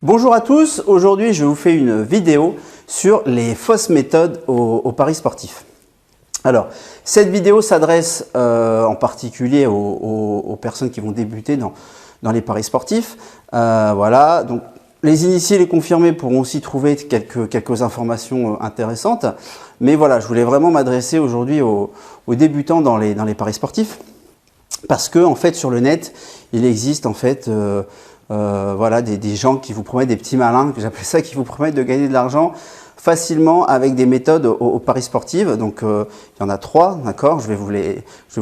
Bonjour à tous, aujourd'hui je vous fais une vidéo sur les fausses méthodes au paris sportif. Alors, cette vidéo s'adresse en particulier aux personnes qui vont débuter dans les paris sportifs. Voilà, donc les initiés, les confirmés pourront aussi trouver quelques informations intéressantes. Mais voilà, je voulais vraiment m'adresser aujourd'hui aux débutants dans les paris sportifs. Parce que en fait, sur le net, il existe en fait voilà, des gens qui vous promettent, des petits malins, que j'appelle ça, qui vous promettent de gagner de l'argent facilement avec des méthodes au paris sportif. Donc il y en a 3, d'accord, je vais vous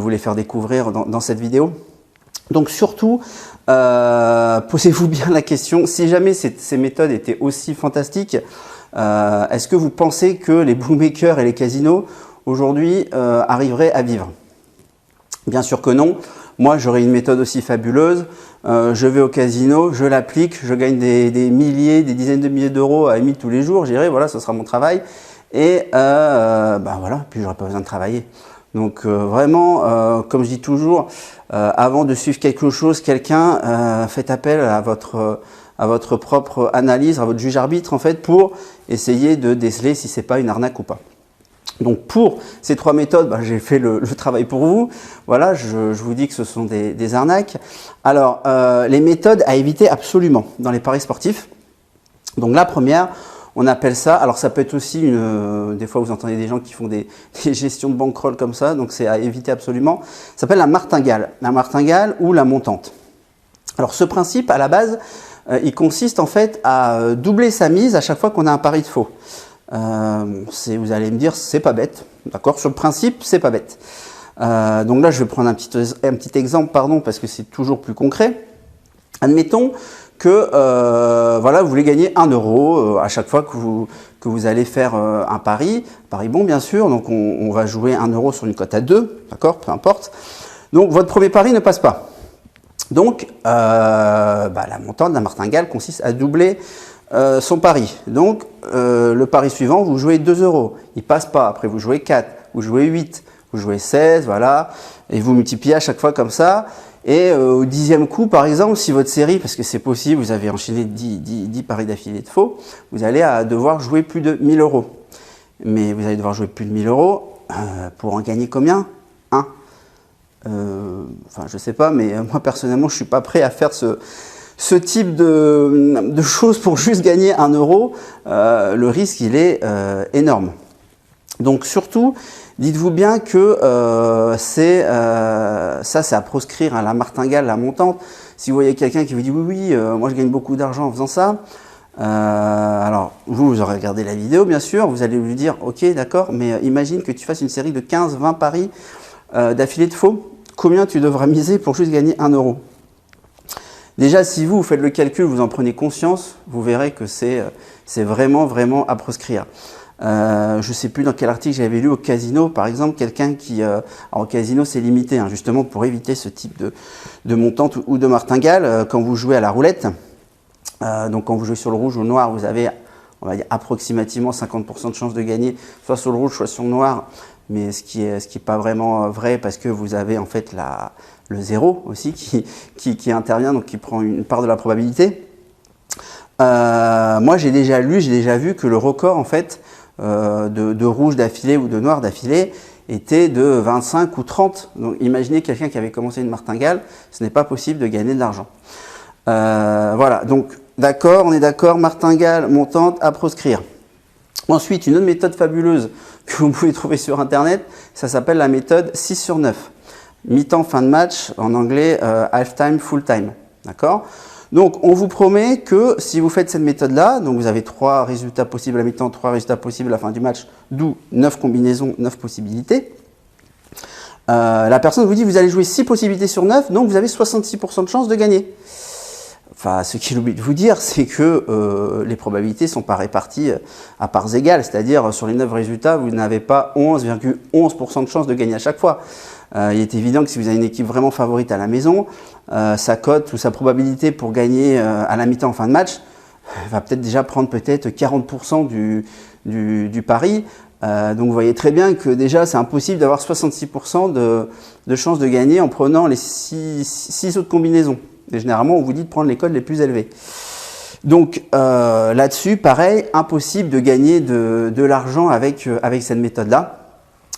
les faire découvrir dans cette vidéo. Donc surtout, posez-vous bien la question, si jamais ces méthodes étaient aussi fantastiques, est-ce que vous pensez que les bookmakers et les casinos aujourd'hui arriveraient à vivre? Bien sûr que non. Moi, j'aurais une méthode aussi fabuleuse. Je vais au casino, je l'applique, je gagne des milliers, des dizaines de milliers d'euros à 1000 tous les jours. J'irai, voilà, ce sera mon travail. Et ben voilà, puis j'aurai pas besoin de travailler. Donc vraiment, comme je dis toujours, avant de suivre quelque chose, quelqu'un, faites appel à votre propre analyse, à votre juge-arbitre en fait, pour essayer de déceler si c'est pas une arnaque ou pas. Donc pour ces 3 méthodes, bah, j'ai fait le travail pour vous. Voilà, je vous dis que ce sont des arnaques. Alors, les méthodes à éviter absolument dans les paris sportifs. Donc la première, on appelle ça, alors ça peut être aussi, des fois vous entendez des gens qui font des gestions de bankroll comme ça, donc c'est à éviter absolument. Ça s'appelle la martingale ou la montante. Alors ce principe, à la base, il consiste en fait à doubler sa mise à chaque fois qu'on a un pari de faux. Vous allez me dire, c'est pas bête, d'accord? Sur le principe, c'est pas bête. Donc là, je vais prendre un petit exemple, pardon, parce que c'est toujours plus concret. Admettons que voilà, vous voulez gagner 1 euro à chaque fois que vous allez faire un pari bon bien sûr, donc on va jouer 1 euro sur une cote à 2, d'accord, peu importe. Donc votre premier pari ne passe pas. Donc la montante de la martingale consiste à doubler son pari. Donc le pari suivant, vous jouez 2 euros, il passe pas, après vous jouez 4, vous jouez 8, vous jouez 16, voilà, et vous multipliez à chaque fois comme ça, et au 10e coup par exemple, si votre série, parce que c'est possible, vous avez enchaîné 10 paris d'affilée de faux, vous allez devoir jouer plus de 1000 euros. Mais vous allez devoir jouer plus de 1000 euros pour en gagner combien? 1. Enfin je sais pas, mais moi personnellement je suis pas prêt à faire ce type de choses pour juste gagner 1 euro. Le risque il est énorme. Donc surtout, dites-vous bien que c'est à proscrire, hein, la martingale, la montante. Si vous voyez quelqu'un qui vous dit oui, moi je gagne beaucoup d'argent en faisant ça, alors vous aurez regardé la vidéo bien sûr, vous allez lui dire ok d'accord, mais imagine que tu fasses une série de 15-20 paris d'affilée de faux, combien tu devras miser pour juste gagner 1 euro? Déjà, si vous faites le calcul, vous en prenez conscience, vous verrez que c'est vraiment à proscrire. Je ne sais plus dans quel article j'avais lu au casino, par exemple, quelqu'un qui... alors au casino, c'est limité, hein, justement pour éviter ce type de montante ou de martingale, quand vous jouez à la roulette. Donc quand vous jouez sur le rouge ou le noir, vous avez, on va dire, approximativement 50% de chance de gagner, soit sur le rouge, soit sur le noir. Mais ce qui est pas vraiment vrai, parce que vous avez en fait le 0 aussi qui intervient, donc qui prend une part de la probabilité. Moi j'ai déjà vu que le record en fait de rouge d'affilée ou de noir d'affilée était de 25 ou 30. Donc imaginez quelqu'un qui avait commencé une martingale, ce n'est pas possible de gagner de l'argent. Voilà, donc d'accord, on est d'accord, martingale, montante, à proscrire. Ensuite, une autre méthode fabuleuse que vous pouvez trouver sur internet, ça s'appelle la méthode 6 sur 9. Mi-temps, fin de match, en anglais half-time, full-time. D'accord? Donc on vous promet que si vous faites cette méthode-là, donc vous avez 3 résultats possibles à mi-temps, 3 résultats possibles à la fin du match, d'où 9 combinaisons, 9 possibilités. La personne vous dit vous allez jouer 6 possibilités sur 9, donc vous avez 66% de chance de gagner. Enfin, ce qu'il oublie de vous dire, c'est que les probabilités ne sont pas réparties à parts égales, c'est-à-dire sur les 9 résultats, vous n'avez pas 11,11% de chance de gagner à chaque fois. Il est évident que si vous avez une équipe vraiment favorite à la maison, sa cote ou sa probabilité pour gagner à la mi-temps en fin de match va peut-être déjà prendre peut-être 40% du pari. Donc vous voyez très bien que déjà c'est impossible d'avoir 66% de chance de gagner en prenant les 6 autres combinaisons. Et généralement on vous dit de prendre les codes les plus élevés. Donc là-dessus, pareil, impossible de gagner de l'argent avec cette méthode-là.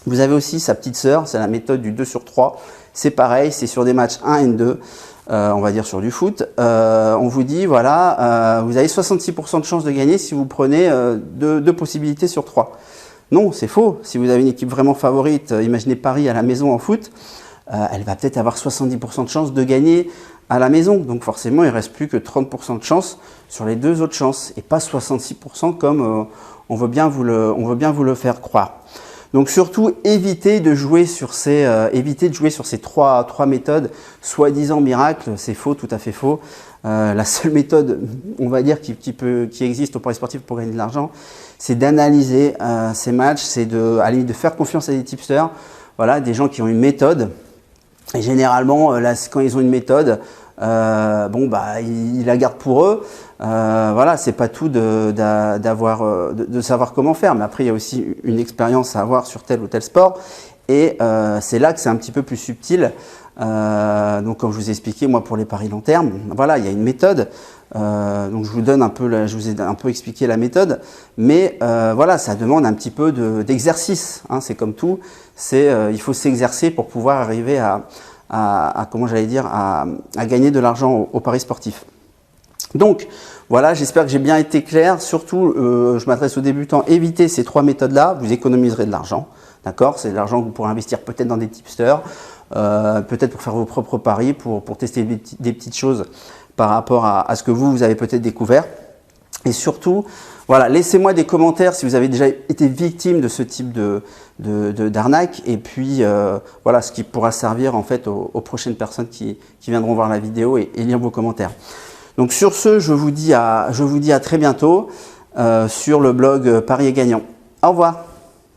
Vous avez aussi sa petite sœur, c'est la méthode du 2 sur 3. C'est pareil, c'est sur des matchs 1 and 2, on va dire sur du foot. On vous dit, voilà, vous avez 66% de chances de gagner si vous prenez 2 possibilités sur 3. Non, c'est faux. Si vous avez une équipe vraiment favorite, imaginez Paris à la maison en foot, elle va peut-être avoir 70% de chances de gagner à la maison. Donc forcément, il ne reste plus que 30% de chance sur les 2 autres chances et pas 66% comme on veut bien vous le faire croire. Donc surtout, évitez de jouer sur ces trois méthodes soi-disant miracles. C'est faux, tout à fait faux. La seule méthode, on va dire, qui existe au Paris sportif pour gagner de l'argent, c'est d'analyser ces matchs, c'est de faire confiance à des tipsters, voilà, des gens qui ont une méthode. Et généralement, là, quand ils ont une méthode, ils la gardent pour eux. Voilà, c'est pas tout de savoir comment faire, mais après il y a aussi une expérience à avoir sur tel ou tel sport, et c'est là que c'est un petit peu plus subtil. Donc comme je vous ai expliqué, moi pour les paris long terme, voilà, il y a une méthode. Donc je vous ai un peu expliqué la méthode, mais voilà, ça demande un petit peu d'exercice. Hein, c'est comme tout, il faut s'exercer pour pouvoir arriver à gagner de l'argent au paris sportif. Donc voilà, j'espère que j'ai bien été clair. Surtout, je m'adresse aux débutants, évitez ces 3 méthodes-là, vous économiserez de l'argent. D'accord, c'est de l'argent que vous pourrez investir peut-être dans des tipsters, peut-être pour faire vos propres paris, pour tester des petites choses par rapport à ce que vous avez peut-être découvert. Et surtout, voilà, laissez-moi des commentaires si vous avez déjà été victime de ce type d'arnaque, et puis voilà, ce qui pourra servir en fait aux prochaines personnes qui viendront voir la vidéo et lire vos commentaires. Donc sur ce, je vous dis à très bientôt sur le blog Paris et Gagnant. Au revoir.